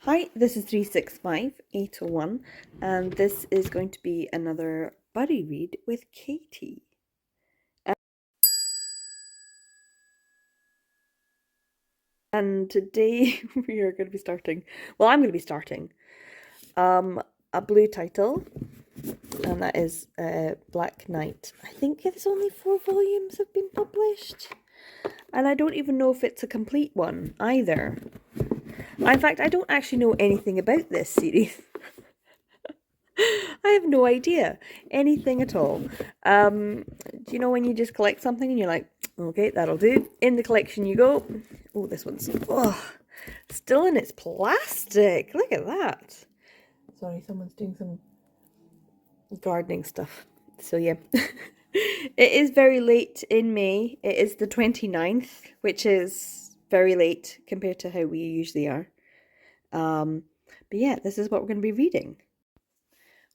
Hi, this is 365801, and this is going to be another buddy read with Katie. And today we are going to be starting, I'm going to be starting a blue title, and that is Black Knight. I think it's only 4 volumes have been published, and I don't even know if it's a complete one either. In fact, I don't actually know anything about this series. I have no idea. Anything at all. Do you know when you just collect something and you're like, okay, that'll do. In the collection you go. Oh, this one's still in its plastic. Look at that. Sorry, someone's doing some gardening stuff. So yeah. It is very late in May. It is the 29th, which is very late compared to how we usually are. But yeah, this is what we're going to be reading.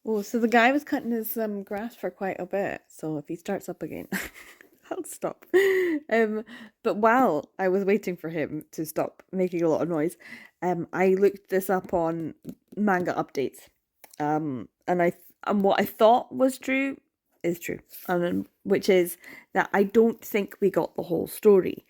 Oh, so the guy was cutting his grass for quite a bit. So if he starts up again, I'll stop. But while I was waiting for him to stop making a lot of noise, I looked this up on Manga updates. And what I thought was true is true, which is that I don't think we got the whole story.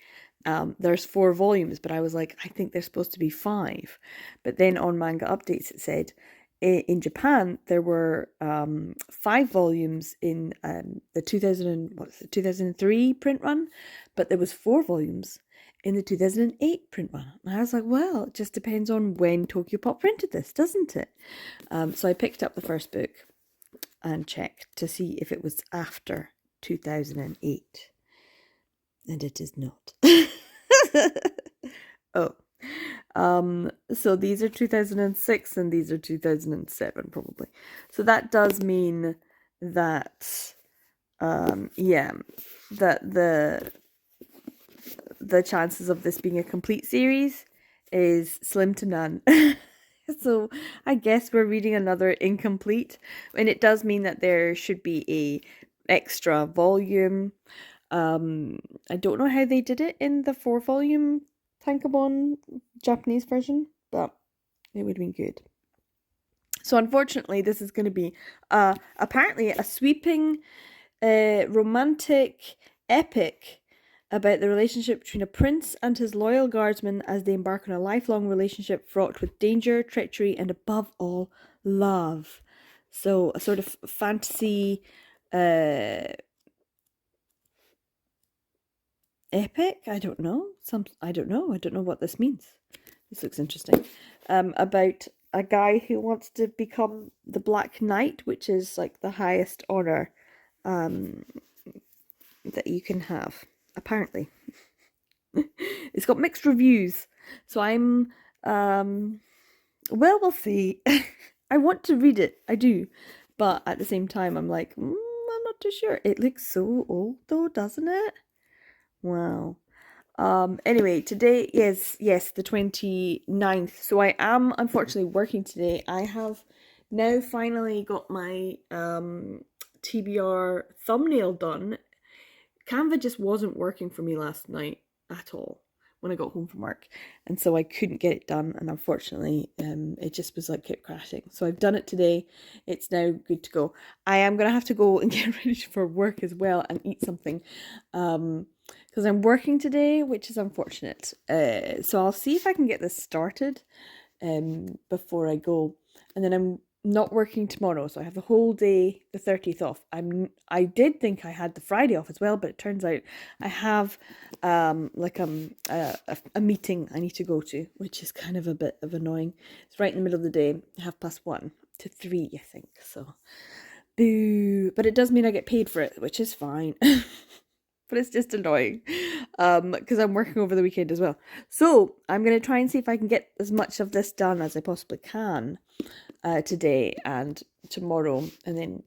There's 4 volumes, but I was like, I think there's supposed to be 5. But then on Manga updates, it said in Japan there were 5 volumes in the 2003 print run, but there was 4 volumes in the 2008 print run. And I was like, well, it just depends on when Tokyo Pop printed this, doesn't it? So I picked up the first book and checked to see if it was after 2008, and it is not. Oh. So these are 2006 and these are 2007 probably. So that does mean that that the chances of this being a complete series is slim to none. So I guess we're reading another incomplete, and it does mean that there should be a extra volume. I don't know how they did it in the 4 volume Tankobon Japanese version, but it would have been good. So unfortunately, this is going to be apparently a sweeping, romantic epic about the relationship between a prince and his loyal guardsman as they embark on a lifelong relationship fraught with danger, treachery, and above all, love. So a sort of fantasy epic? I don't know. I don't know what this means. This looks interesting. About a guy who wants to become the Black Knight, which is like the highest honor that you can have, apparently. It's got mixed reviews, so I'm we'll see. I want to read it, I do, but at the same time I'm like, I'm not too sure. It looks so old though, doesn't it? Wow. Anyway, today is, yes, the 29th. So I am unfortunately working today. I have now finally got my TBR thumbnail done. Canva just wasn't working for me last night at all when I got home from work, and so I couldn't get it done, and unfortunately it just was like kept crashing. So I've done it today. It's now good to go. I am gonna have to go and get ready for work as well and eat something because I'm working today, which is unfortunate. So I'll see if I can get this started before I go, and then I'm not working tomorrow, so I have the whole day, the 30th off. I did think I had the Friday off as well, but it turns out I have like a meeting I need to go to, which is kind of a bit of annoying. It's right in the middle of the day, 1:30 to 3, I think. So boo. But it does mean I get paid for it, which is fine. But it's just annoying because I'm working over the weekend as well. So I'm going to try and see if I can get as much of this done as I possibly can today and tomorrow, and then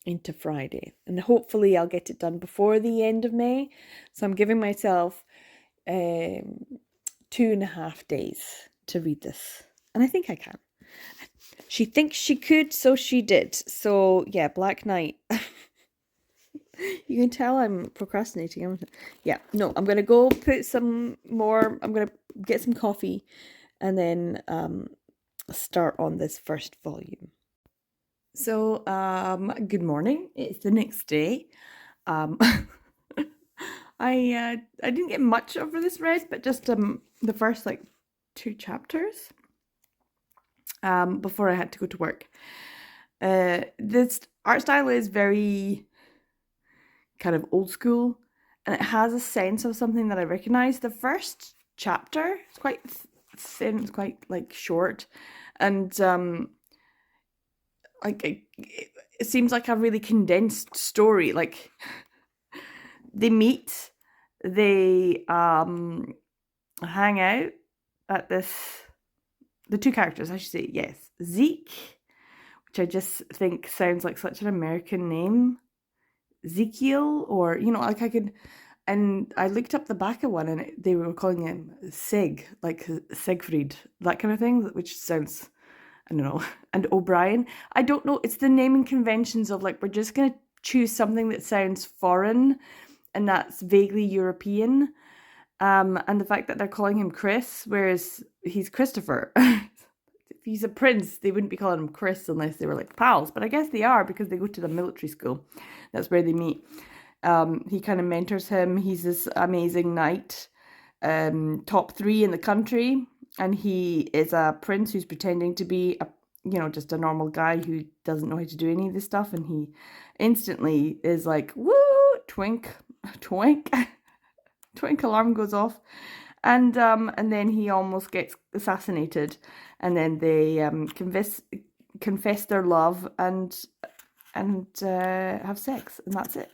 into Friday. And hopefully I'll get it done before the end of May. So I'm giving myself 2.5 days to read this. And I think I can. She thinks she could, so she did. So yeah, Black Knight. You can tell I'm procrastinating. Yeah, no, I'm going to go put some more, I'm going to get some coffee and then start on this first volume. So, good morning. It's the next day. Um, I didn't get much over this read, but just the first like 2 chapters before I had to go to work. This art style is very kind of old school, and it has a sense of something that I recognize. The first chapter is quite thin, it's quite like short, and like it seems like a really condensed story. Like they meet, they hang out at this. The 2 characters, I should say, yes, Zeke, which I just think sounds like such an American name. Ezekiel, or like I could, and I looked up the back of one, and they were calling him Sig, like Siegfried, that kind of thing, which sounds, I don't know. And O'Brien, I don't know. It's the naming conventions of like we're just gonna choose something that sounds foreign, and that's vaguely European. And the fact that they're calling him Chris, whereas he's Christopher. If he's a prince, they wouldn't be calling him Chris unless they were like pals. But I guess they are because they go to the military school. That's where they meet. He kind of mentors him. He's this amazing knight, top 3 in the country, and he is a prince who's pretending to be just a normal guy who doesn't know how to do any of this stuff, and he instantly is like, woo, twink, twink. Twink alarm goes off, and then he almost gets assassinated, and then they confess their love and have sex, and that's it.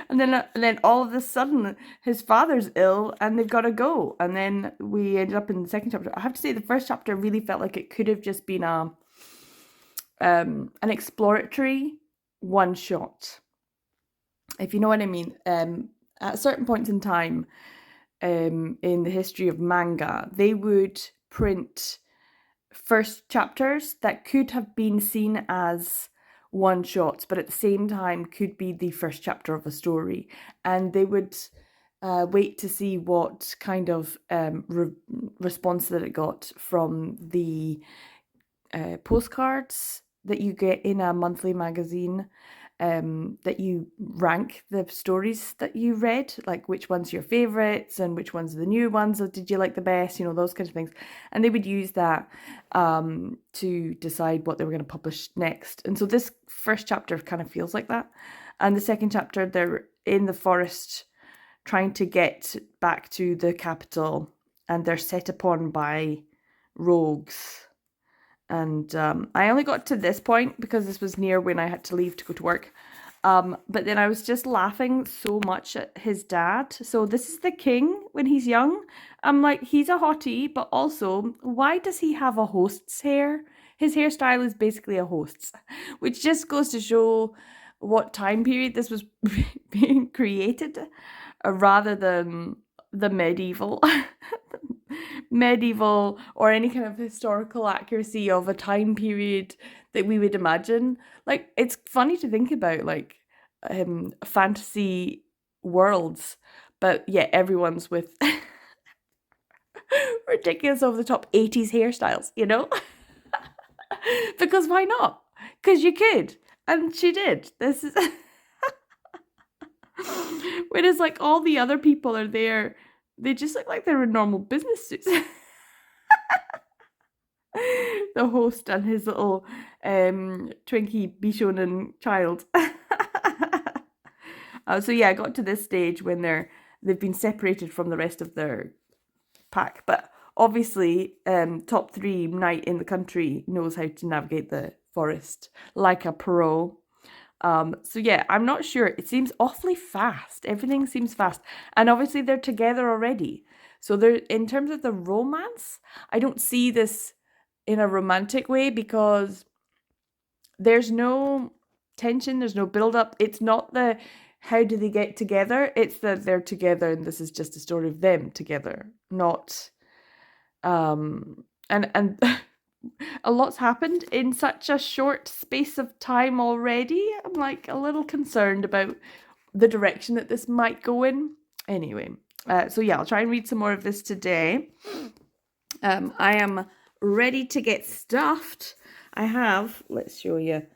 and then all of a sudden his father's ill, and they've got to go, and then we ended up in the second chapter. I have to say the first chapter really felt like it could have just been an exploratory one shot, if you know what I mean. At certain points in time in the history of manga, they would print first chapters that could have been seen as one shots, but at the same time could be the first chapter of a story. And they would wait to see what kind of response that it got from the postcards that you get in a monthly magazine. That you rank the stories that you read, like which one's your favorites and which ones are the new ones, or did you like the best, those kinds of things. And they would use that to decide what they were going to publish next. And so this first chapter kind of feels like that. And the second chapter, they're in the forest trying to get back to the capital, and they're set upon by rogues. And I only got to this point because this was near when I had to leave to go to work. But then I was just laughing so much at his dad. So this is the king when he's young. I'm like, he's a hottie, but also, why does he have a host's hair? His hairstyle is basically a host's, which just goes to show what time period this was being created, rather than the medieval or any kind of historical accuracy of a time period that we would imagine. Like, it's funny to think about, like, fantasy worlds, but yeah, everyone's with ridiculous over the top 80s hairstyles, because why not? Because you could, and she did. This is whereas like all the other people are there, they just look like they're in normal business suits. The host and his little Twinkie Bishonen child. So yeah, I got to this stage when they've been separated from the rest of their pack, but obviously top 3 knight in the country knows how to navigate the forest like a pro. So yeah, I'm not sure. It seems awfully fast. Everything seems fast. And obviously they're together already. So they're, in terms of the romance, I don't see this in a romantic way because there's no tension, there's no build up. It's not the how do they get together? It's that they're together and this is just a story of them together. Not and a lot's happened in such a short space of time already. I'm like a little concerned about the direction that this might go in. Anyway, so yeah, I'll try and read some more of this today. I am ready to get stuffed. I have, let's show you,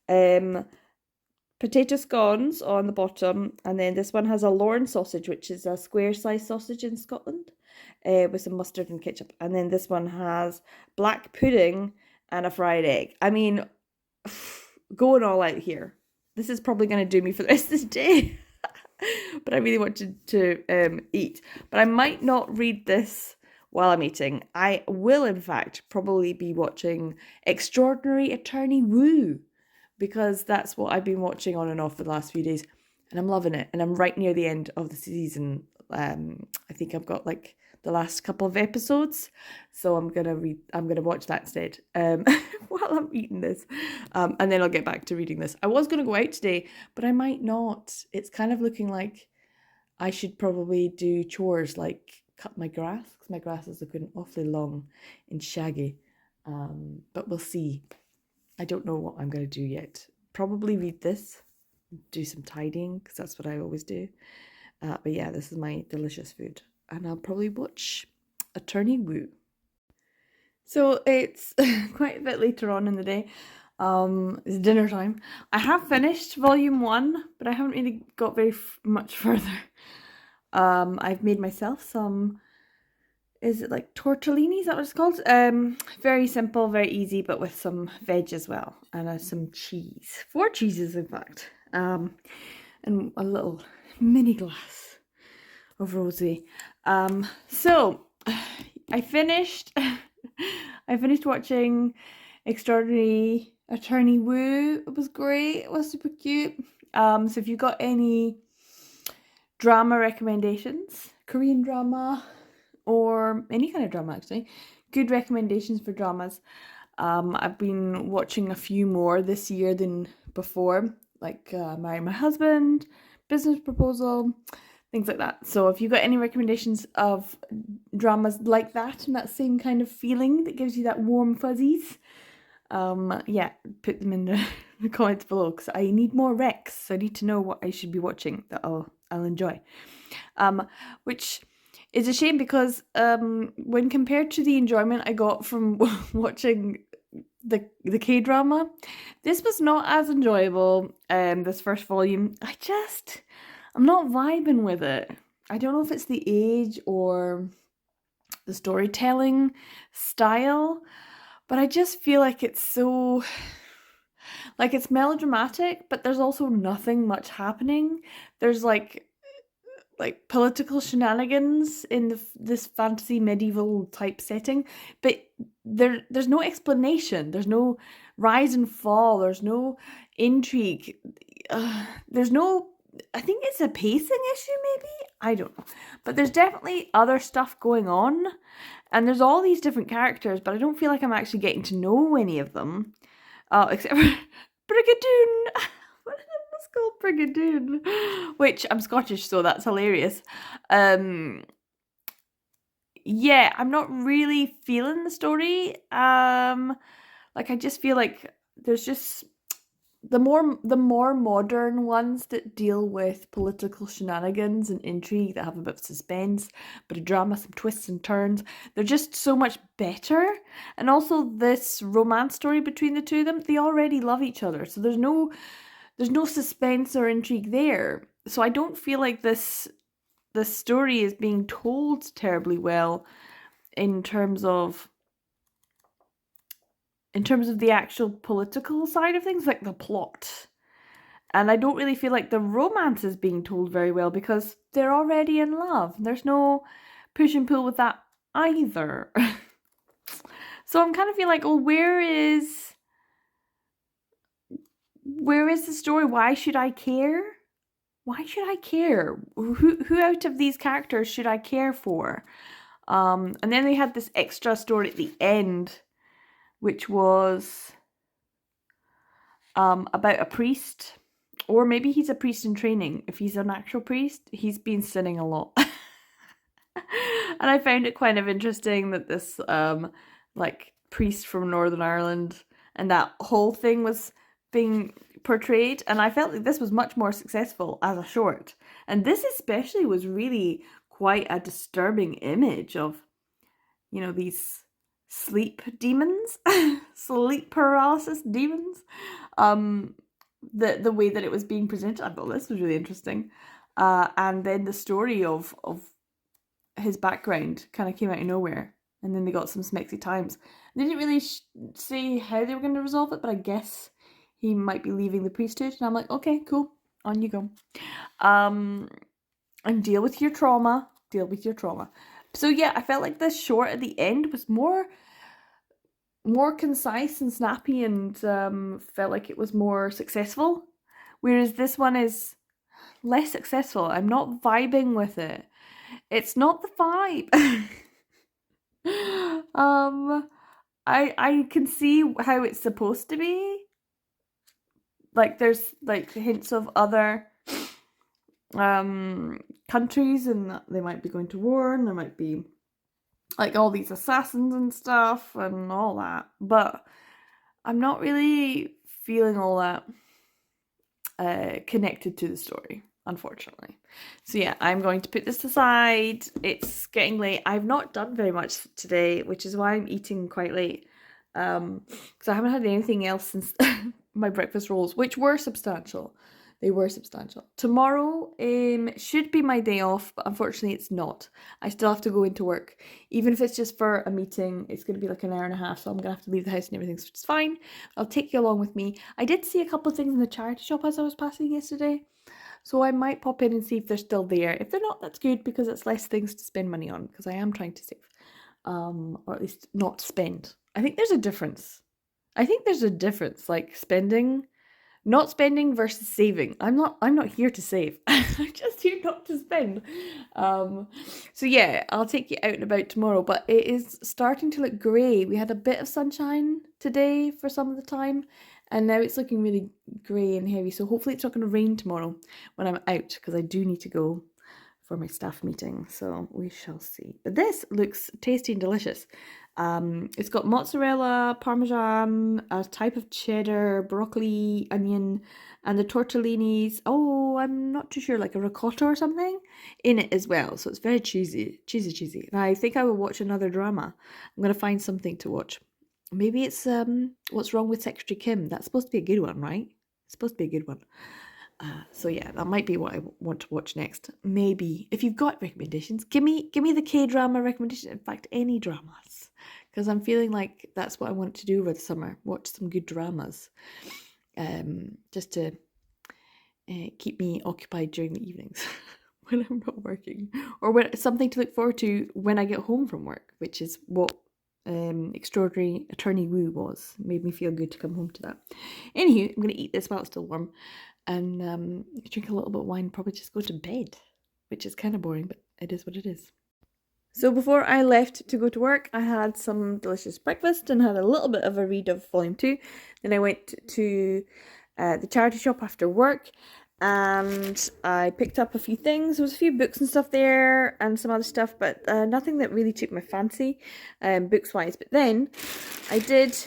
um, potato scones on the bottom, and then this one has a Lorne sausage, which is a square size sausage in Scotland, with some mustard and ketchup. And then this one has black pudding and a fried egg. I mean, going all out here. This is probably going to do me for the rest of the day. But I really wanted to eat. But I might not read this while I'm eating. I will, in fact, probably be watching Extraordinary Attorney Woo, because that's what I've been watching on and off for the last few days, and I'm loving it. And I'm right near the end of the season. I think I've got like the last couple of episodes, so I'm gonna watch that instead while I'm eating this, and then I'll get back to reading this. I was gonna go out today, but I might not. It's kind of looking like I should probably do chores like cut my grass, because my grass is looking awfully long and shaggy. But we'll see. I don't know what I'm going to do yet. Probably read this, do some tidying, because that's what I always do. But yeah, this is my delicious food. And I'll probably watch Attorney Woo. So it's quite a bit later on in the day. It's dinner time. I have finished volume 1, but I haven't really got very much further. I've made myself some, is it like tortellini? Is that what it's called? Very simple, very easy, but with some veg as well, and some cheese. 4 cheeses, in fact. And a little mini glass of rosé. So I finished. I finished watching Extraordinary Attorney Woo. It was great. It was super cute. So if you've got any drama recommendations, Korean drama, or any kind of drama actually, good recommendations for dramas. I've been watching a few more this year than before, like Marry My Husband, Business Proposal, things like that. So if you've got any recommendations of dramas like that and that same kind of feeling that gives you that warm fuzzies, yeah, put them in the comments below, because I need more recs. So I need to know what I should be watching that I'll enjoy. Which is a shame, because when compared to the enjoyment I got from watching the K-drama, this was not as enjoyable. This first volume, I'm not vibing with it. I don't know if it's the age or the storytelling style, but I just feel like it's so, like, it's melodramatic, but there's also nothing much happening. There's like political shenanigans in this fantasy medieval type setting, but there's no explanation. There's no rise and fall. There's no intrigue. There's no. I think it's a pacing issue, maybe. I don't know, but there's definitely other stuff going on, and there's all these different characters, but I don't feel like I'm actually getting to know any of them, except for Brigadoon. It's called Brigadoon, which I'm Scottish, so that's hilarious. Yeah, I'm not really feeling the story. Like, I just feel like there's just the more modern ones that deal with political shenanigans and intrigue, that have a bit of suspense, bit of drama, some twists and turns. They're just so much better. And also this romance story between the two of them, they already love each other, so there's no suspense or intrigue there. So I don't feel like this story is being told terribly well in terms of the actual political side of things, like the plot. And I don't really feel like the romance is being told very well, because they're already in love. There's no push and pull with that either. So I'm kind of feeling like, oh, where is the story? Why should I care? Why should I care? Who out of these characters should I care for? And then they had this extra story at the end, which was about a priest, or maybe he's a priest in training. If he's an actual priest, he's been sinning a lot. And I found it kind of interesting that this like priest from Northern Ireland and that whole thing was being portrayed, and I felt like this was much more successful as a short. And this especially was really quite a disturbing image of, these sleep demons, sleep paralysis demons. The way that it was being presented, I thought this was really interesting. And then the story of his background kind of came out of nowhere, and then they got some smexy times. They didn't really say how they were going to resolve it, but I guess he might be leaving the priesthood, and I'm like, okay, cool, on you go. And deal with your trauma. Deal with your trauma. So yeah, I felt like this short at the end was more concise and snappy, and felt like it was more successful, whereas this one is less successful. I'm not vibing with it. It's not the vibe. I can see how it's supposed to be. Like there's like hints of other countries, and they might be going to war, and there might be like all these assassins and stuff and all that, but I'm not really feeling all that connected to the story, unfortunately. So yeah, I'm going to put this aside. It's getting late. I've not done very much today, which is why I'm eating quite late, because I haven't had anything else since my breakfast rolls, which were substantial. They were substantial. Tomorrow should be my day off, but unfortunately it's not. I still have to go into work. Even if it's just for a meeting, it's going to be like an hour and a half, so I'm going to have to leave the house and everything, so it's fine. I'll take you along with me. I did see a couple of things in the charity shop as I was passing yesterday, so I might pop in and see if they're still there. If they're not, that's good, because it's less things to spend money on, because I am trying to save. Or at least not spend. I think there's a difference. Like not spending versus saving. I'm not here to save. I'm just here not to spend. So yeah, I'll take you out and about tomorrow, but it is starting to look grey. We had a bit of sunshine today for some of the time, and now it's looking really grey and heavy. So hopefully it's not going to rain tomorrow when I'm out, because I do need to go for my staff meeting. So we shall see. But this looks tasty and delicious. It's got mozzarella, parmesan, a type of cheddar, broccoli, onion, and the tortellinis. Oh, I'm not too sure, like a ricotta or something in it as well. So it's very cheesy. And I think I will watch another drama. I'm going to find something to watch. Maybe it's What's Wrong with Secretary Kim. That's supposed to be a good one, right? It's supposed to be a good one. So yeah, that might be what I want to watch next. Maybe if you've got recommendations, give me the K-drama recommendation. In fact, any dramas, because I'm feeling like that's what I want to do over the summer. Watch some good dramas, just to keep me occupied during the evenings when I'm not working, or when something to look forward to when I get home from work, which is what Extraordinary Attorney Woo was. It made me feel good to come home to that. Anywho, I'm gonna eat this while it's still warm, and drink a little bit of wine, probably just go to bed, which is kind of boring, but it is what it is. So before I left to go to work, I had some delicious breakfast and had a little bit of a read of Volume 2. Then I went to the charity shop after work, and I picked up a few things. There was a few books and stuff there and some other stuff, but nothing that really took my fancy books-wise. But then I did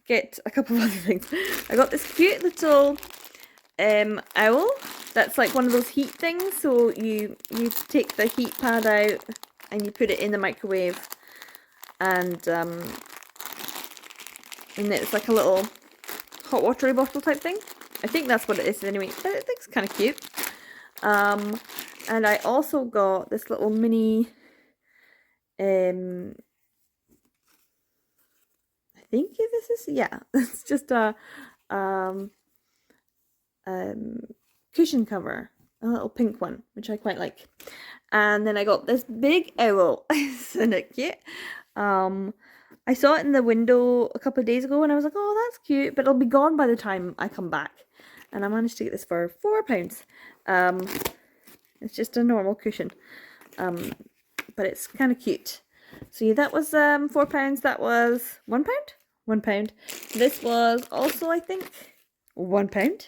get a couple of other things. I got this cute little owl that's like one of those heat things, so you take the heat pad out and you put it in the microwave, and it's like a little hot watery bottle type thing. I think that's what it is anyway, but it looks kind of cute. And I also got this little mini I think this is, yeah, it's just a cushion cover, a little pink one, which I quite like. And then I got this big owl. Isn't it cute? I saw it in the window a couple of days ago and I was like, oh, that's cute, but it'll be gone by the time I come back. And I managed to get this for £4. It's just a normal cushion, but it's kind of cute. So yeah, that was £4. That was £1. £1. This was also, I think, £1.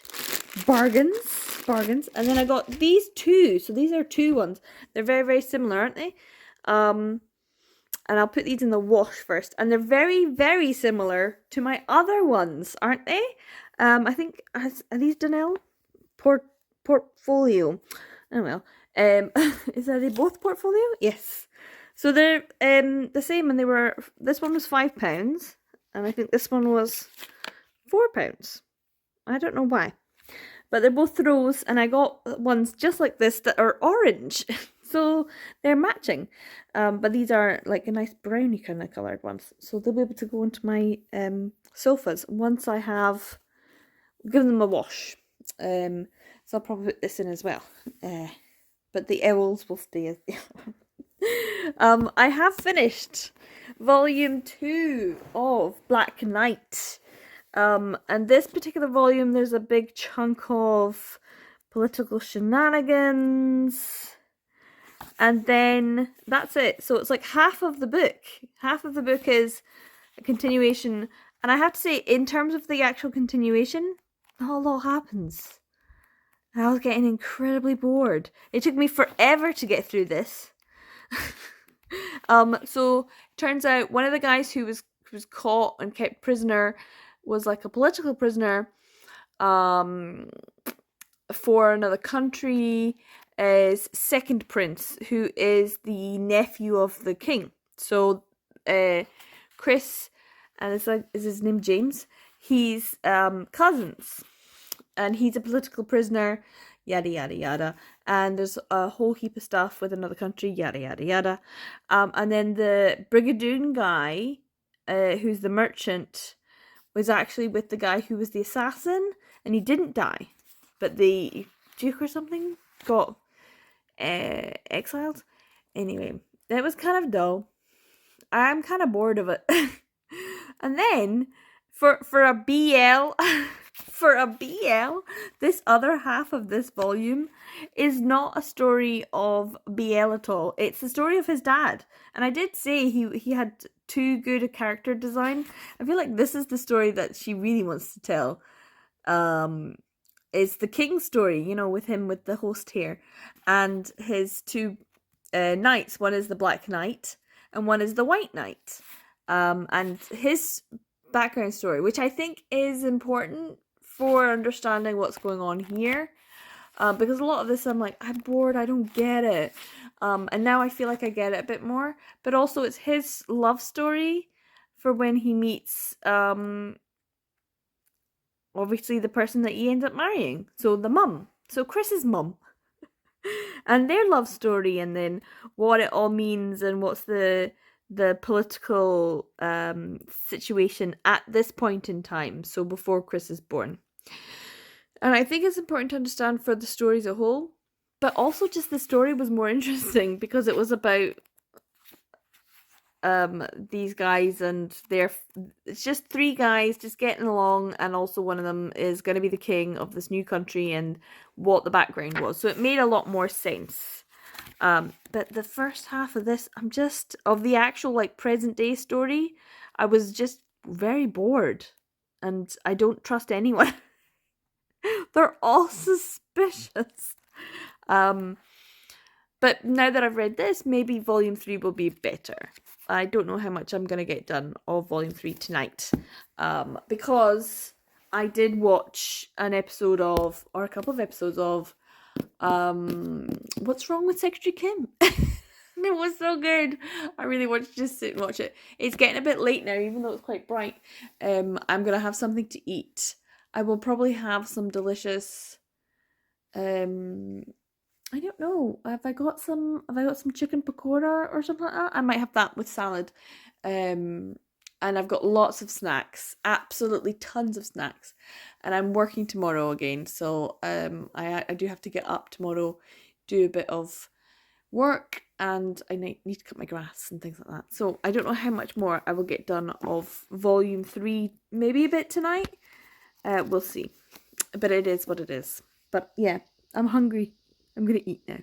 Bargains. And then I got these two. So these are two ones. They're very, very similar, aren't they? And I'll put these in the wash first. And they're very, very similar to my other ones, aren't they? I think, are these Dunelle? Portfolio. Oh well. Are they both Portfolio? Yes. So they're the same, and this one was £5, and I think this one was £4. I don't know why. But they're both rose, and I got ones just like this that are orange. So they're matching. But these are like a nice brownie kind of coloured ones. So they'll be able to go into my sofas once I have given them a wash. So I'll probably put this in as well. But the owls will stay as they are. I have finished volume 2 of Black Knight. And this particular volume, there's a big chunk of political shenanigans. And then that's it. So it's like half of the book. Half of the book is a continuation. And I have to say, in terms of the actual continuation, not a lot happens. I was getting incredibly bored. It took me forever to get through this. So turns out one of the guys who was caught and kept prisoner was like a political prisoner for another country, is second prince, who is the nephew of the king. So Chris, and is his name James, he's cousins, and he's a political prisoner, yada yada yada, and there's a whole heap of stuff with another country, yada yada yada. And then the Brigadoon guy, who's the merchant, was actually with the guy who was the assassin, and he didn't die, but the Duke or something got exiled. Anyway, that was kind of dull. I'm kind of bored of it. And then for a BL for a BL, this other half of this volume is not a story of BL at all. It's the story of his dad. And I did say he had too good a character design. I feel like this is the story that she really wants to tell. It's the king's story, you know, with him with the host here, and his two knights. One is the Black Knight, and one is the White Knight. And his background story, which I think is important for understanding what's going on here. Because a lot of this I'm like, I'm bored, I don't get it. And now I feel like I get it a bit more. But also it's his love story for when he meets obviously the person that he ends up marrying. So the mum. So Chris's mum. And their love story, and then what it all means, and what's the political situation at this point in time, so before Chris is born. And I think it's important to understand for the story as a whole, but also just the story was more interesting because it was about these guys, and it's just three guys just getting along, and also one of them is going to be the king of this new country, and what the background was. So it made a lot more sense. But the first half of this, of the actual like present day story, I was just very bored, and I don't trust anyone. They're all suspicious. But now that I've read this, maybe volume 3 will be better. I don't know how much I'm going to get done of volume 3 tonight. Because I did watch a couple of episodes of What's Wrong with Secretary Kim? It was so good. I really want to just sit and watch it. It's getting a bit late now, even though it's quite bright. I'm going to have something to eat. I will probably have some delicious I don't know. Have I got some chicken pakora or something like that? I might have that with salad. And I've got lots of snacks, absolutely tons of snacks. And I'm working tomorrow again, so I do have to get up tomorrow, do a bit of work, and I need to cut my grass and things like that. So I don't know how much more I will get done of volume 3, maybe a bit tonight. We'll see. But it is what it is. But yeah, I'm hungry. I'm going to eat now.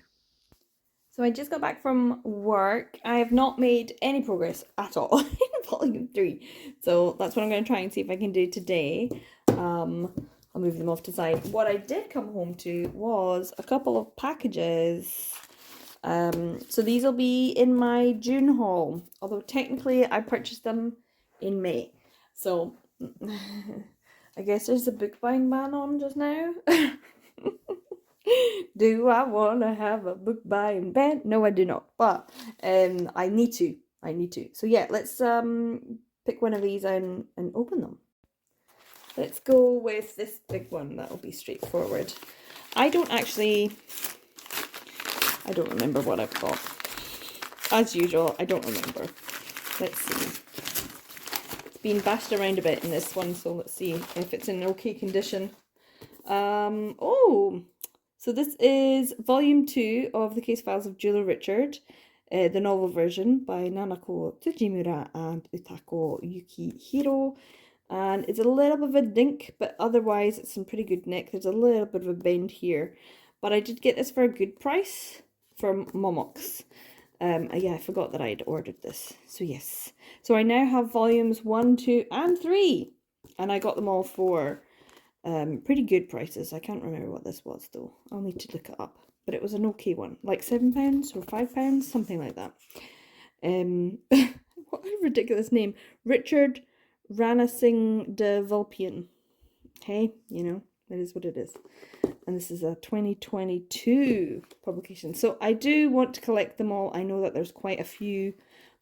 So I just got back from work. I have not made any progress at all in volume 3. So that's what I'm going to try and see if I can do today. I'll move them off to the side. What I did come home to was a couple of packages. So these will be in my June haul. Although technically I purchased them in May. So I guess there's a book buying ban on just now. Do I want to have a book buying band? No, I do not. But I need to. I need to. So yeah, let's pick one of these and open them. Let's go with this big one. That'll be straightforward. I don't remember what I've got. As usual, I don't remember. Let's see. It's been bashed around a bit in this one, so let's see if it's in okay condition. Oh, so this is volume 2 of The Case Files of Julia Richard, the novel version by Nanako Tsujimura and Utako Yukihiro. And it's a little bit of a dink, but otherwise it's some pretty good nick. There's a little bit of a bend here. But I did get this for a good price from Momox. Yeah, I forgot that I'd ordered this. So yes. So I now have volumes 1, 2, and 3. And I got them all for pretty good prices. I can't remember what this was though. I'll need to look it up. But it was an okay one. Like £7 or £5, something like that. What a ridiculous name. Richard Ranasinghe de Vulpian. Hey, you know, it is what it is. And this is a 2022 publication. So I do want to collect them all. I know that there's quite a few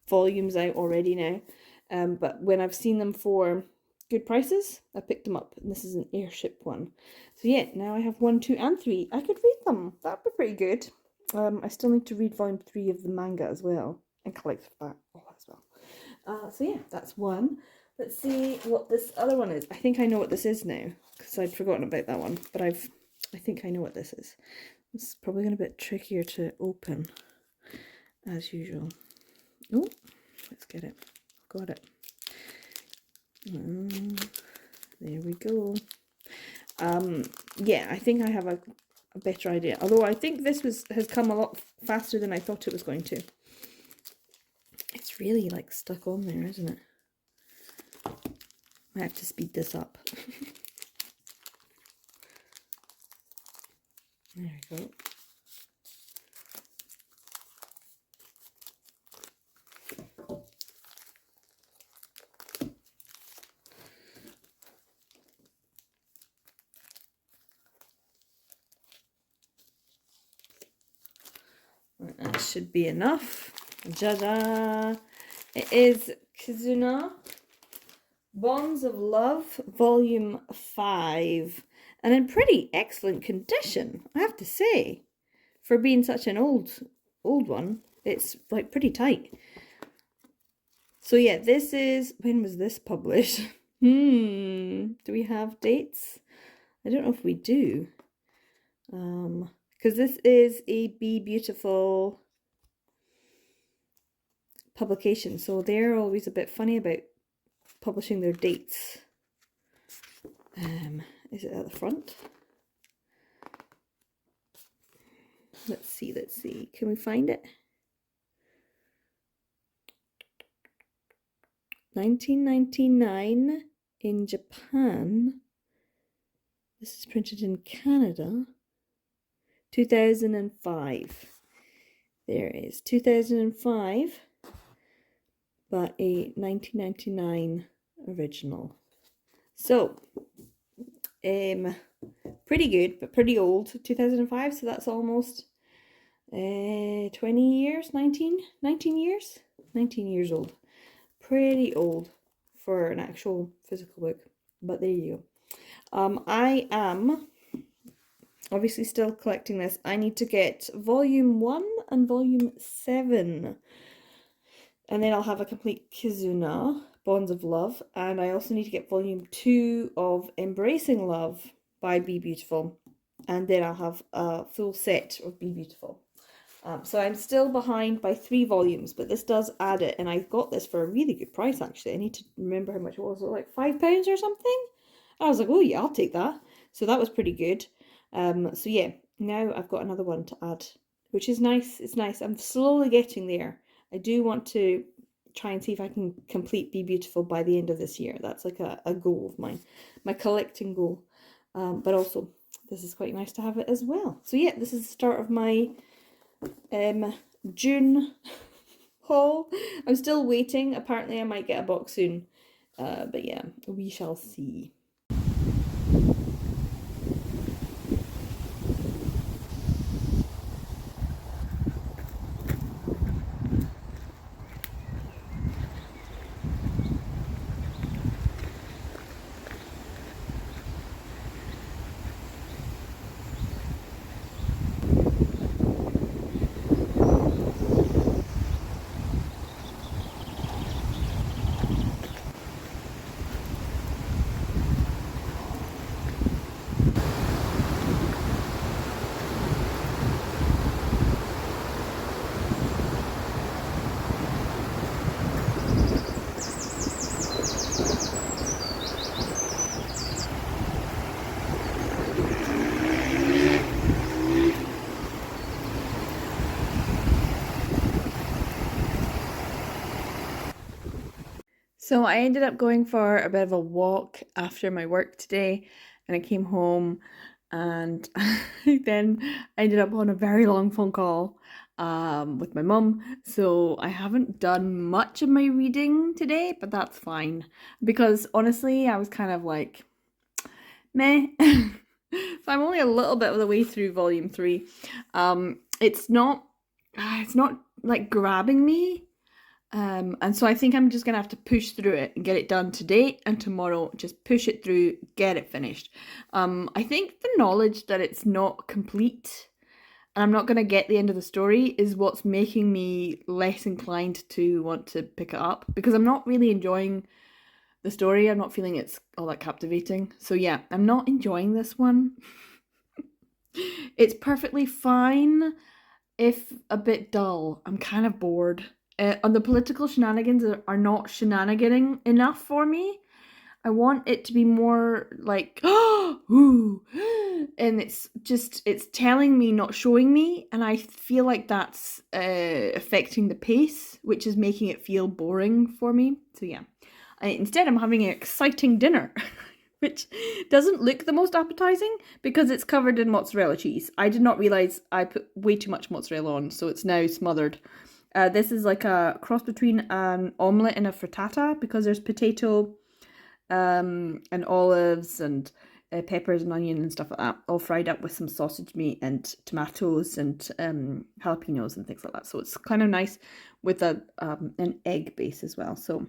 volumes out already now. But when I've seen them for good prices, I picked them up. And this is an airship one. So yeah, now I have 1, 2, and 3. I could read them. That'd be pretty good. I still need to read volume 3 of the manga as well. And collect that all as well. So yeah, that's one. Let's see what this other one is. I think I know what this is now, because I'd forgotten about that one. But I think I know what this is. This is probably going to be a bit trickier to open, as usual. Oh, let's get it. Got it. There we go. Yeah, I think I have a better idea. Although I think this has come a lot faster than I thought it was going to. It's really like stuck on there, isn't it? I have to speed this up. There we go. That should be enough. Ja-da! It is Kizuna Bonds of Love, Volume 5. And in pretty excellent condition, I have to say. For being such an old one, it's like pretty tight. So yeah, this is, when was this published? Do we have dates? I don't know if we do. Because this is a Be Beautiful publication, so they're always a bit funny about publishing their dates. Is it at the front? Let's see. Can we find it? 1999 in Japan. This is printed in Canada. 2005. There it is. 2005. But a 1999 original. So, pretty good, but pretty old. 2005, so that's almost 20 years, 19 years? 19 years old. Pretty old for an actual physical book, but there you go. I am obviously still collecting this. I need to get volume 1 and volume 7. And then I'll have a complete Kizuna, Bonds of Love. And I also need to get volume 2 of Embracing Love by Be Beautiful. And then I'll have a full set of Be Beautiful. So I'm still behind by 3 volumes, but this does add it. And I got this for a really good price, actually. I need to remember how much it was. Like £5 or something? I was like, oh yeah, I'll take that. So that was pretty good. So yeah, now I've got another one to add, which is nice. It's nice. I'm slowly getting there. I do want to try and see if I can complete Be Beautiful by the end of this year. That's like a goal of mine, my collecting goal. But also, this is quite nice to have it as well. So yeah, this is the start of my June haul. I'm still waiting. Apparently I might get a box soon. But yeah, we shall see. So I ended up going for a bit of a walk after my work today, and I came home and then I ended up on a very long phone call with my mum. So I haven't done much of my reading today, but that's fine because honestly, I was kind of like meh. So I'm only a little bit of the way through volume 3. It's not like grabbing me. And so I think I'm just gonna have to push through it and get it done today and tomorrow. Just push it through, get it finished. I think the knowledge that it's not complete and I'm not gonna get the end of the story is what's making me less inclined to want to pick it up because I'm not really enjoying the story. I'm not feeling it's all that captivating. So yeah, I'm not enjoying this one. It's perfectly fine if a bit dull. I'm kind of bored. And the political shenanigans are not shenaniganing enough for me. I want it to be more like, ooh, and it's telling me, not showing me, and I feel like that's affecting the pace, which is making it feel boring for me. So yeah, instead I'm having an exciting dinner, which doesn't look the most appetizing because it's covered in mozzarella cheese. I did not realize I put way too much mozzarella on, so it's now smothered. This is like a cross between an omelette and a frittata because there's potato and olives and peppers and onion and stuff like that, all fried up with some sausage meat and tomatoes and jalapenos and things like that. So it's kind of nice with an egg base as well. So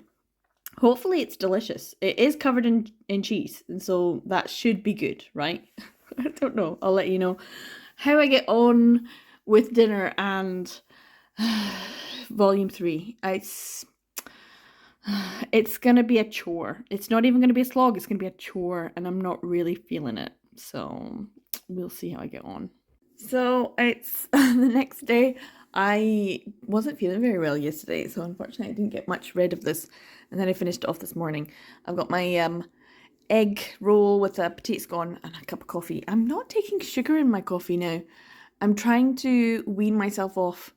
hopefully it's delicious. It is covered in cheese, and so that should be good, right? I don't know. I'll let you know how I get on with dinner and volume 3. It's gonna be a chore. It's not even gonna be a slog, it's gonna be a chore, and I'm not really feeling it. So we'll see how I get on. So it's the next day. I wasn't feeling very well yesterday, so unfortunately I didn't get much rid of this. And then I finished it off this morning. I've got my egg roll with a potato scone and a cup of coffee. I'm not taking sugar in my coffee now. I'm trying to wean myself off.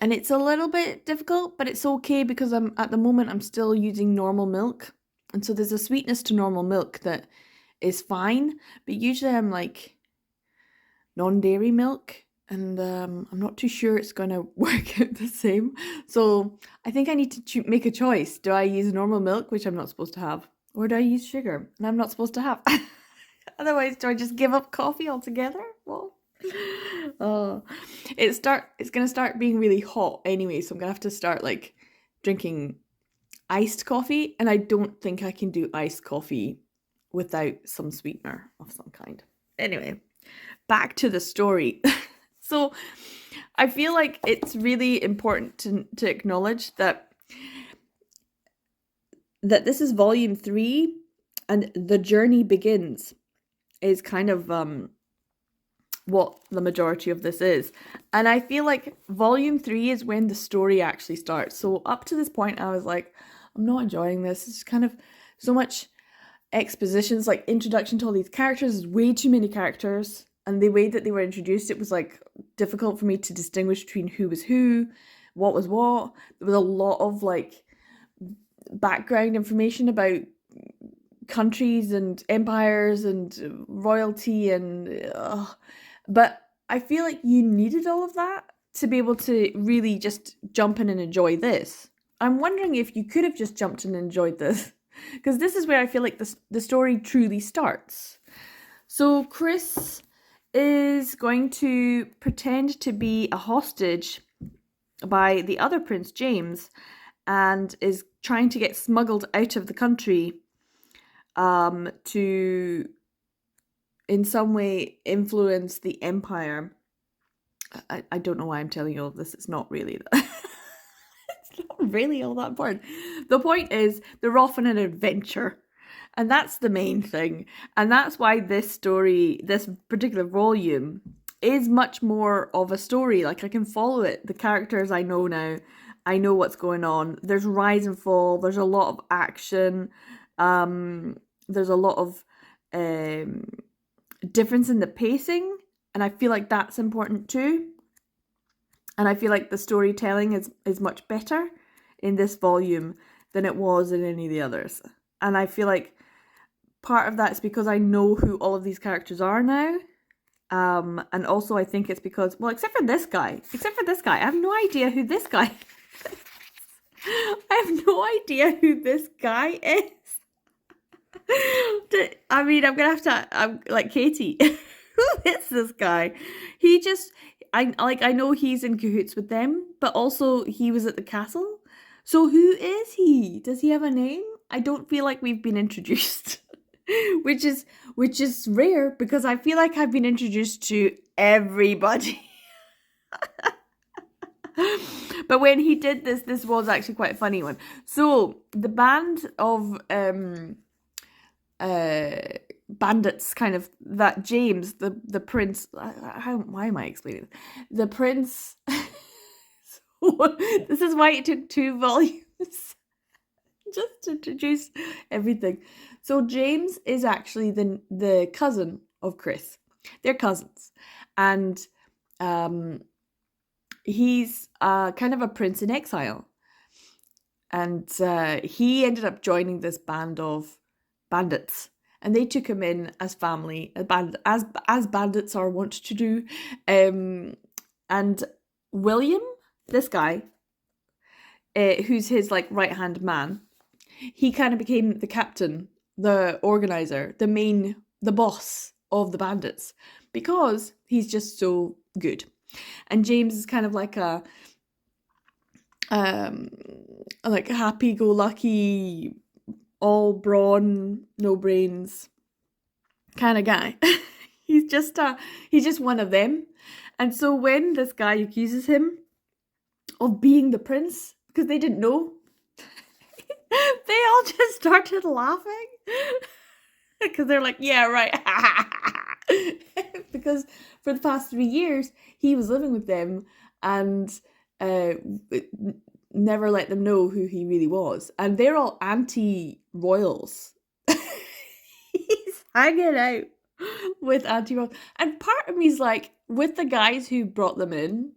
And it's a little bit difficult, but it's okay because at the moment I'm still using normal milk. And so there's a sweetness to normal milk that is fine, but usually I'm like non-dairy milk, and I'm not too sure it's going to work out the same. So I think I need to make a choice. Do I use normal milk, which I'm not supposed to have, or do I use sugar, and I'm not supposed to have? Otherwise, do I just give up coffee altogether? Well, oh, it's gonna start being really hot anyway, so I'm gonna have to start like drinking iced coffee, and I don't think I can do iced coffee without some sweetener of some kind. Anyway, back to the story. So I feel like it's really important to acknowledge that this is volume 3 and the journey begins is kind of what the majority of this is. And I feel like volume 3 is when the story actually starts. So up to this point I was like, I'm not enjoying this. It's kind of so much expositions, like introduction to all these characters. There's way too many characters, and the way that they were introduced, it was like difficult for me to distinguish between who was who, what was what. There was a lot of like background information about countries and empires and royalty and but I feel like you needed all of that to be able to really just jump in and enjoy this. I'm wondering if you could have just jumped in and enjoyed this, because this is where I feel like the story truly starts. So Chris is going to pretend to be a hostage by the other Prince James and is trying to get smuggled out of the country to in some way influence the empire. I don't know why I'm telling you all this. It's not really it's not really all that important. The point is they're off on an adventure, and that's the main thing. And that's why this story, this particular volume, is much more of a story. Like I can follow it. The characters I know now. I know what's going on. There's rise and fall. There's a lot of action. There's a lot of difference in the pacing, and I feel like that's important too. And I feel like the storytelling is much better in this volume than it was in any of the others. And I feel like part of that is because I know who all of these characters are now. And also I think it's because, well, except for this guy, I have no idea who this guy is. I have no idea who this guy is. I mean, I'm gonna have to, I'm like, Katie, who is this guy? He just, I know he's in cahoots with them, but also he was at the castle. So who is he? Does he have a name? I don't feel like we've been introduced. which is rare, because I feel like I've been introduced to everybody. But when he did this was actually quite a funny one. So the band of bandits, kind of, that James, the prince, why am I explaining this? The prince. So, this is why it took 2 volumes just to introduce everything. So James is actually the cousin of Chris. They're cousins, and he's kind of a prince in exile, and he ended up joining this band of bandits, and they took him in as family, as bandits are wont to do. And William, this guy, who's his like right hand man, he kind of became the captain, the organizer, the boss of the bandits, because he's just so good. And James is kind of like a like happy-go-lucky, all brawn, no brains kind of guy. He's just one of them. And so when this guy accuses him of being the prince, because they didn't know, they all just started laughing. Because they're like, yeah, right. Because for the past 3 years, he was living with them and never let them know who he really was. And they're all anti-royals. He's hanging out with anti-royals. And part of me is like, with the guys who brought them in,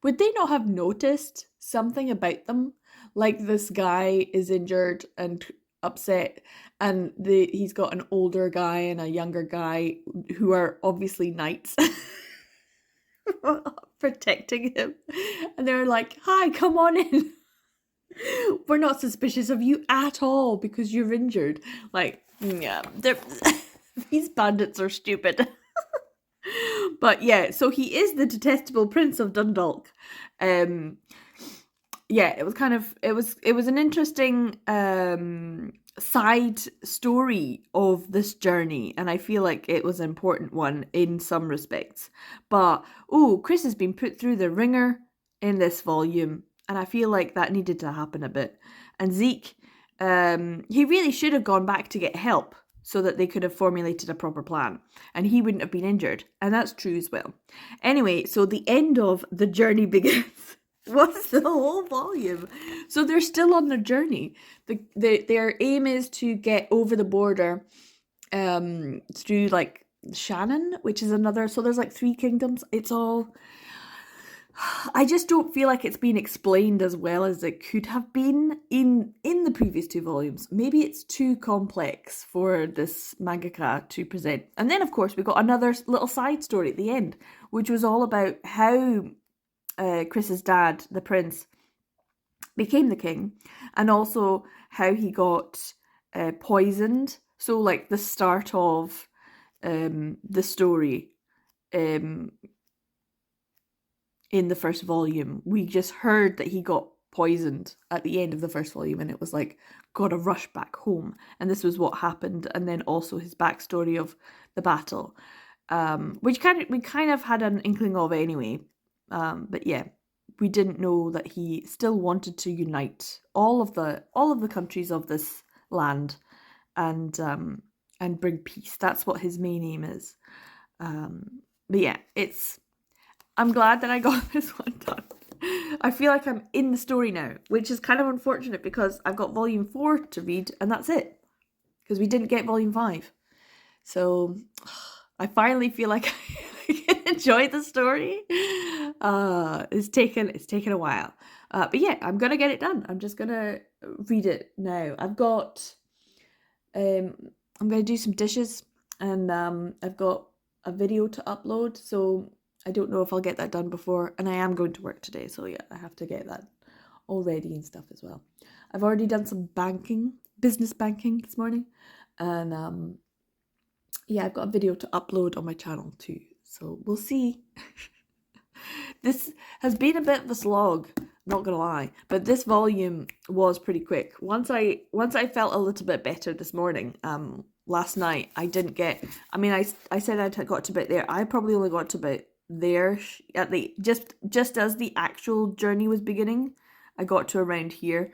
would they not have noticed something about them? Like, this guy is injured and upset, and he's got an older guy and a younger guy who are obviously knights protecting him, and they're like, hi, come on in. We're not suspicious of you at all because you're injured. Like, yeah, these bandits are stupid. But yeah, so he is the detestable Prince of Dundalk. Yeah, it was an interesting side story of this journey, and I feel like it was an important one in some respects. But Chris has been put through the ringer in this volume, and I feel like that needed to happen a bit. And Zeke, he really should have gone back to get help so that they could have formulated a proper plan, and he wouldn't have been injured, and that's true as well. Anyway, so the end of The Journey Begins was the whole volume. So they're still on their journey. Their aim is to get over the border through like Shannon, which is another, so there's like 3 kingdoms. It's all, I just don't feel like it's been explained as well as it could have been in the previous 2 volumes. Maybe it's too complex for this mangaka to present. And then of course we got another little side story at the end, which was all about how Chris's dad, the prince, became the king, and also how he got poisoned. So like the start of the story in the first volume, we just heard that he got poisoned at the end of the first volume, and it was like, gotta rush back home, and this was what happened. And then also his backstory of the battle, which we kind of had an inkling of anyway. But yeah, we didn't know that he still wanted to unite all of the countries of this land and bring peace. That's what his main aim is. But yeah, I'm glad that I got this one done. I feel like I'm in the story now, which is kind of unfortunate because I've got volume 4 to read and that's it, because we didn't get volume 5. So I finally feel like I can enjoy the story. It's taken a while. But yeah, I'm gonna get it done. I'm just gonna read it now. I've got, I'm going to do some dishes, and I've got a video to upload, so I don't know if I'll get that done before, and I am going to work today, so yeah, I have to get that all ready and stuff as well. I've already done some business banking this morning, and yeah, I've got a video to upload on my channel too, so we'll see. This has been a bit of a slog, not gonna lie, but this volume was pretty quick. Once I felt a little bit better this morning, last night I didn't get. I mean, I said I got to about there. I probably only got to about there at the just as the actual journey was beginning. I got to around here,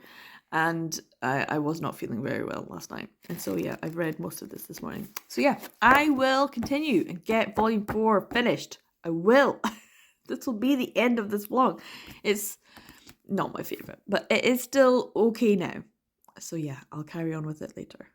and I was not feeling very well last night, and so yeah, I've read most of this morning. So yeah, I will continue and get volume 4 finished. I will. This will be the end of this vlog. It's not my favourite, but it is still okay now. So yeah, I'll carry on with it later.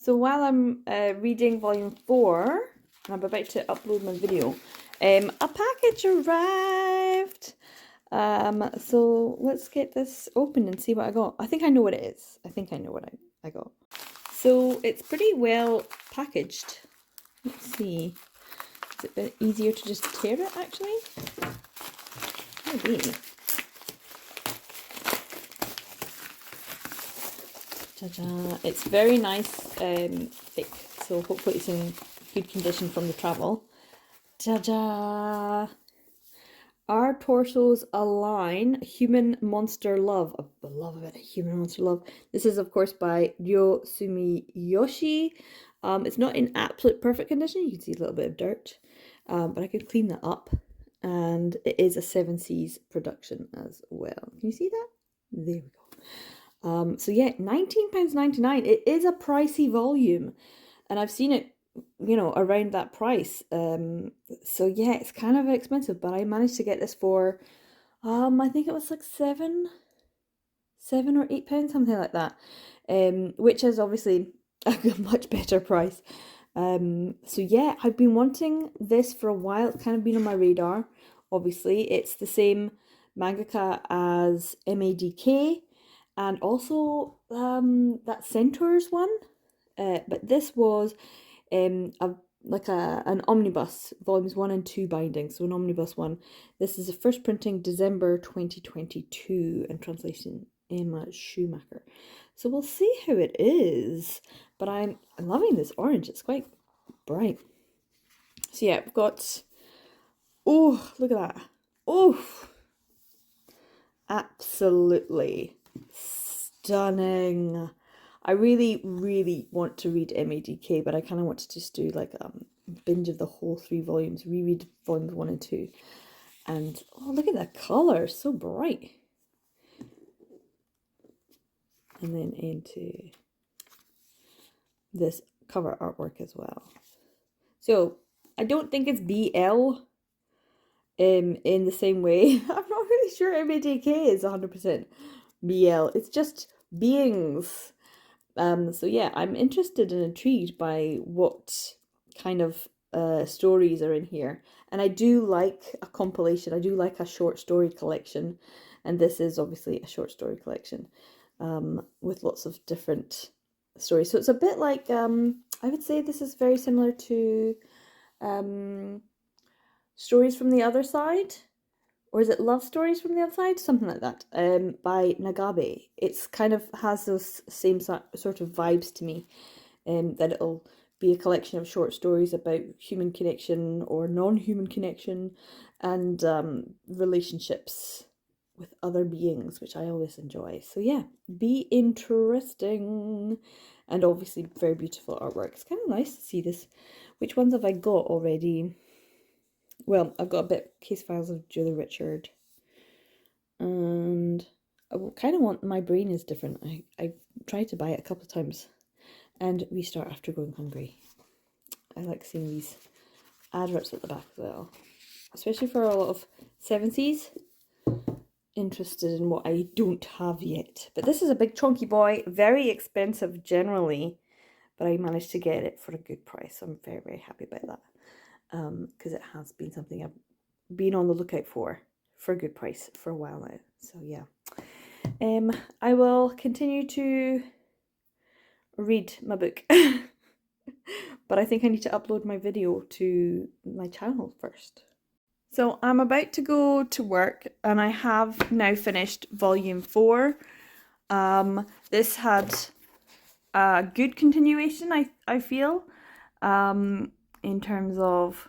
So while I'm reading volume 4, I'm about to upload my video. A package arrived. So let's get this open and see what I got. I think I know what it is. I think I know what I got. So it's pretty well packaged. Let's see. Is it a bit easier to just tear it actually? Maybe. Ta-da. It's very nice, thick, so hopefully it's in good condition from the travel. Ta-da! Our torsos align. Human Monster Love. I love it. Human Monster Love. This is, of course, by Ryo Sumiyoshi. It's not in absolute perfect condition. You can see a little bit of dirt, but I could clean that up. And it is a 7 Seas production as well. Can you see that? There we go. So yeah, £19.99. It is a pricey volume, and I've seen it, you know, around that price. So yeah, it's kind of expensive, but I managed to get this for, I think it was like £7 or £8, something like that. Which is obviously a much better price. So yeah, I've been wanting this for a while. It's kind of been on my radar. Obviously, it's the same mangaka as MADK. And also that Centaurs one, but this was an omnibus, volumes 1 and 2 binding, so an omnibus one. This is the first printing December 2022 and translation Emma Schumacher. So we'll see how it is, but I'm loving this orange. It's quite bright. So yeah, I've got, oh, look at that. Oh, absolutely stunning. I really, really want to read MADK, but I kind of want to just do like a binge of the whole 3 volumes, reread volumes 1 and 2. And oh, look at that color, so bright. And then into this cover artwork as well. So I don't think it's BL in the same way. I'm not really sure MADK is 100% BL. It's just beings. So yeah, I'm interested and intrigued by what kind of stories are in here. And I do like a compilation. I do like a short story collection. And this is obviously a short story collection with lots of different stories. So it's a bit like, I would say this is very similar to Stories from the Other Side. Or is it Love Stories from the Other Side? Something like that. By Nagabe. It's kind of has those same sort of vibes to me. That it'll be a collection of short stories about human connection or non-human connection and relationships with other beings, which I always enjoy. So yeah, be interesting. And obviously very beautiful artwork. It's kind of nice to see this Which ones have I got already? Well, I've got a bit case files of Julie Richard. And I kind of want My Brain is Different. I tried to buy it a couple of times. And Restart After Going Hungry. I like seeing these ad rips at the back as well. Especially for a lot of 70s. Interested in what I don't have yet. But this is a big chunky boy. Very expensive generally. But I managed to get it for a good price. So I'm very, very happy about that. Because it has been something I've been on the lookout for a good price for a while now. So yeah. I will continue to read my book. But I think I need to upload my video to my channel first. So I'm about to go to work and I have now finished volume 4. This had a good continuation, I feel, in terms of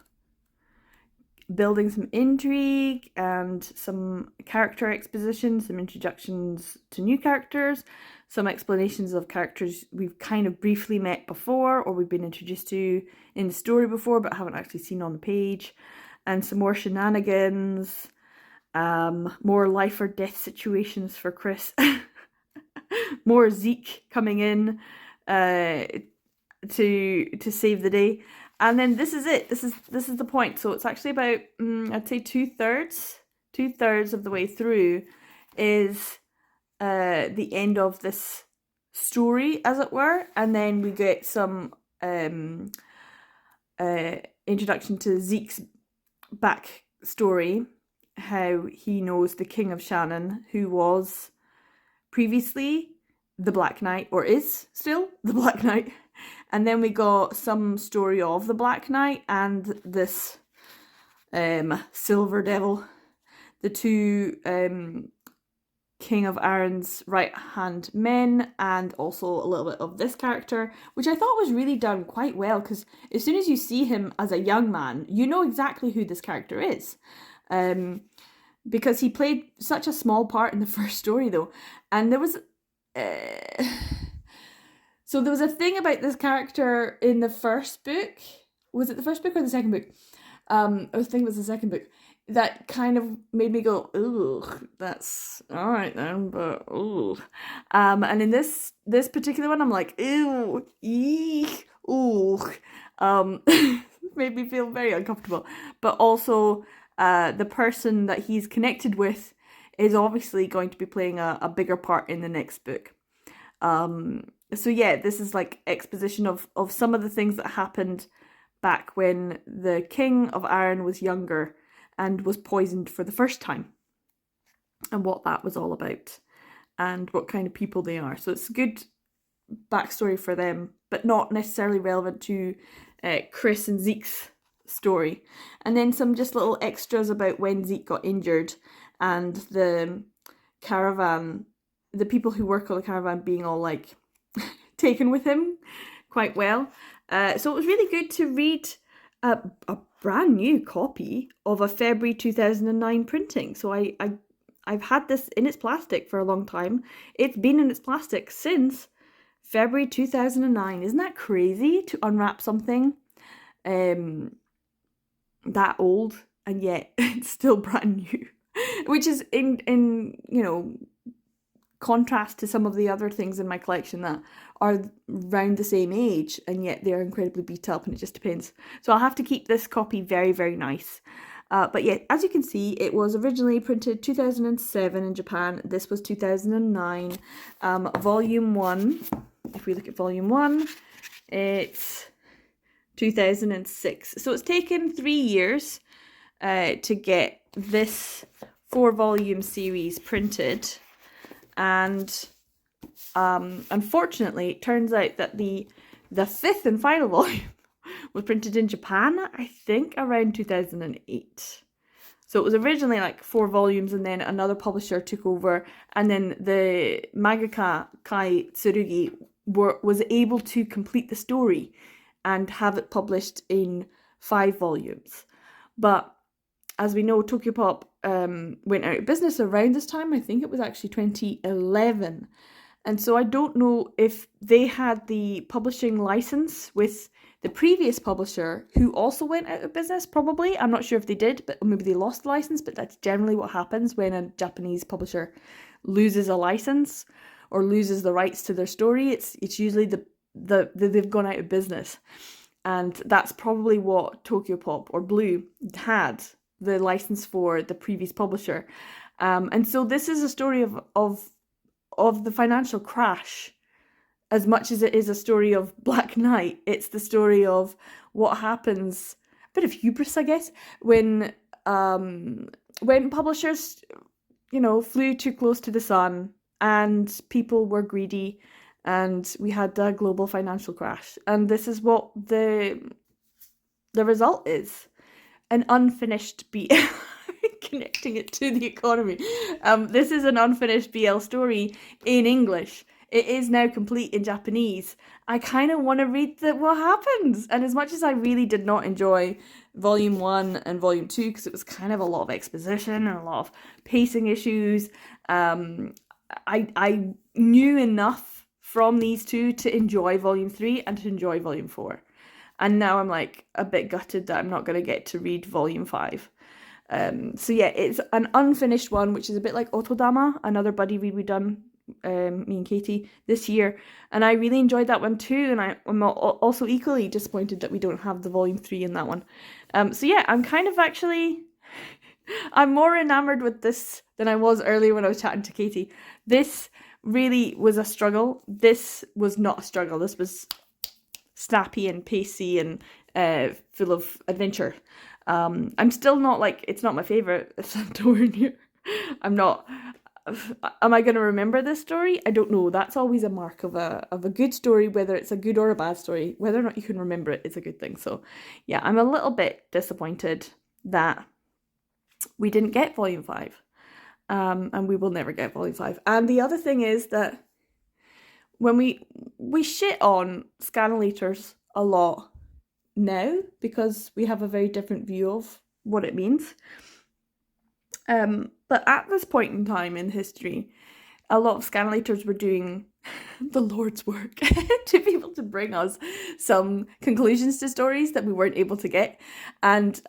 building some intrigue and some character exposition, some introductions to new characters, some explanations of characters we've kind of briefly met before or we've been introduced to in the story before but haven't actually seen on the page, and some more shenanigans, more life or death situations for Chris, more Zeke coming in to save the day. And then this is it. This is the point. So it's actually about I'd say two-thirds of the way through is the end of this story, as it were, and then we get some introduction to Zeke's backstory, how he knows the King of Shannon, who was previously the Black Knight, or is still the Black Knight. And then we got some story of the Black Knight and this Silver Devil, the two King of Aaron's right-hand men, and also a little bit of this character, which I thought was really done quite well, because as soon as you see him as a young man, you know exactly who this character is. Because he played such a small part in the first story, though. And there was... So there was a thing about this character in the first book. Was it the first book or the second book? I think it was the second book. That kind of made me go, ugh, that's all right then, but ugh. And in this particular one, I'm like, ew, eek, ooh. Made me feel very uncomfortable. But also, the person that he's connected with is obviously going to be playing a bigger part in the next book. So yeah, this is like exposition of some of the things that happened back when the King of Aaron was younger and was poisoned for the first time, and what that was all about, and what kind of people they are. So it's a good backstory for them, but not necessarily relevant to Chris and Zeke's story. And then some just little extras about when Zeke got injured and the caravan, the people who work on the caravan being all like taken with him quite well. So it was really good to read a brand new copy of a February 2009 printing. So I've had this in its plastic for a long time. It's been in its plastic since February 2009. Isn't that crazy to unwrap something that old and yet it's still brand new? Which is in you know, contrast to some of the other things in my collection that are around the same age and yet they're incredibly beat up, and it just depends. So I'll have to keep this copy very, very nice. But yeah, as you can see, it was originally printed 2007 in Japan. This was 2009. Volume 1, if we look at volume 1, it's 2006. So it's taken 3 years to get this 4-volume series printed. And unfortunately, it turns out that the 5th and final volume was printed in Japan, I think, around 2008. So it was originally like 4 volumes, and then another publisher took over, and then the mangaka Kai Tsurugi was able to complete the story and have it published in 5 volumes. But as we know, Tokyopop went out of business around this time. I think it was actually 2011. And so I don't know if they had the publishing license with The previous publisher, who also went out of business, probably, I'm not sure if they did, but maybe they lost the license, but that's generally what happens when a Japanese publisher loses a license or loses the rights to their story. It's usually they've gone out of business. And that's probably what Tokyopop or Blue had, the license for the previous publisher. And so this is a story of the financial crash. As much as it is a story of Black Knight, it's the story of what happens, a bit of hubris, I guess, when publishers, flew too close to the sun and people were greedy and we had a global financial crash. And this is what the result is. An unfinished BL, connecting it to the economy. This is an unfinished BL story in English. It is now complete in Japanese. I kind of want to read what happens. And as much as I really did not enjoy Volume 1 and Volume 2, because it was kind of a lot of exposition and a lot of pacing issues, I knew enough from these two to enjoy Volume 3 and to enjoy Volume 4. And now I'm like a bit gutted that I'm not going to get to read Volume 5. So yeah, it's an unfinished one, which is a bit like Otodama, another buddy read we done, me and Katie, this year. And I really enjoyed that one too. And I'm also equally disappointed that we don't have the Volume 3 in that one. So yeah, I'm kind of actually... I'm more enamored with this than I was earlier when I was chatting to Katie. This really was a struggle. This was not a struggle. This was snappy and pacey and full of adventure. I'm still not like, it's not my favourite. It's nowhere near. I'm not. Am I going to remember this story? I don't know. That's always a mark of a good story, whether it's a good or a bad story. Whether or not you can remember it is a good thing. So yeah, I'm a little bit disappointed that we didn't get Volume 5. And we will never get Volume 5. And the other thing is that when we shit on scanlators a lot now because we have a very different view of what it means. But at this point in time in history, a lot of scanlators were doing the Lord's work to be able to bring us some conclusions to stories that we weren't able to get. And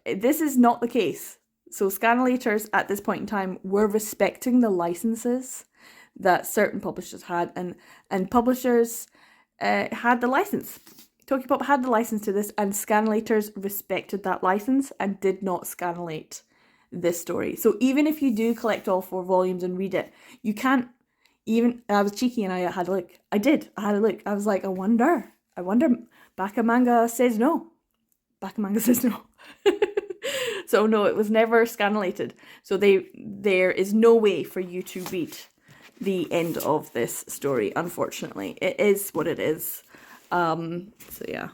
this is not the case. So scanlators at this point in time were respecting the licenses that certain publishers had, and publishers had the license. Tokyopop had the license to this, and scanlators respected that license and did not scanlate this story. So even if you do collect all 4 volumes and read it, you can't even... I was cheeky and I had a look. I had a look. I was like, I wonder. Manga says no. Manga says no. So no, it was never scanlated. So there is no way for you to read the end of this story, unfortunately. It is what it is. So yeah.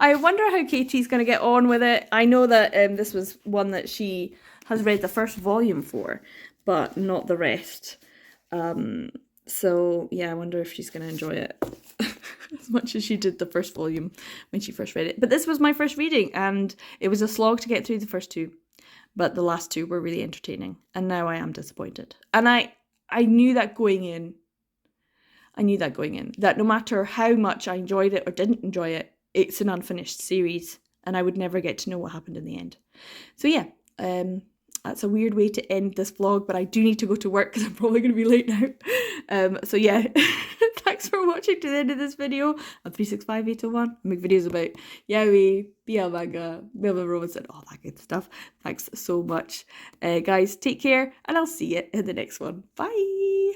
I wonder how Katie's going to get on with it. I know that this was one that she has read the first volume for, but not the rest. So yeah, I wonder if she's going to enjoy it as much as she did the first volume when she first read it. But this was my first reading, and it was a slog to get through the first 2. But the last 2 were really entertaining, and now I am disappointed. And I knew that going in. That no matter how much I enjoyed it or didn't enjoy it, it's an unfinished series, and I would never get to know what happened in the end. So yeah, that's a weird way to end this vlog, but I do need to go to work because I'm probably going to be late now. So yeah, thanks for watching to the end of this video on 365801. I make videos about yaoi, BL manga, Melville Robinson, all that good stuff. Thanks so much. Guys, take care, and I'll see you in the next one. Bye!